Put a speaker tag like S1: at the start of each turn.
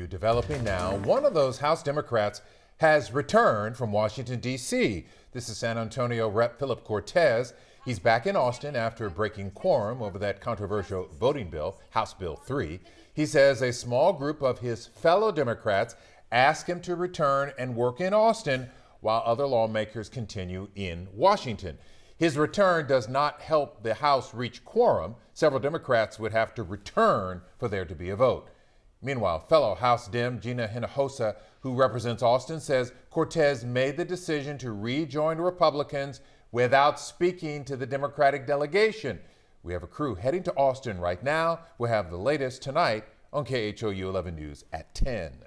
S1: developing now. One of those House Democrats has returned from Washington, D.C. This is San Antonio Rep. Philip Cortez. He's back in Austin after breaking quorum over that controversial voting bill, House Bill 3. He says a small group of his fellow Democrats asked him to return and work in Austin while other lawmakers continue in Washington. His return does not help the House reach quorum. Several Democrats would have to return for there to be a vote. Meanwhile, fellow House Dem Gina Hinojosa, who represents Austin, says Cortez made the decision to rejoin the Republicans without speaking to the Democratic delegation. We have a crew heading to Austin right now. We'll have the latest tonight on KHOU 11 News at 10.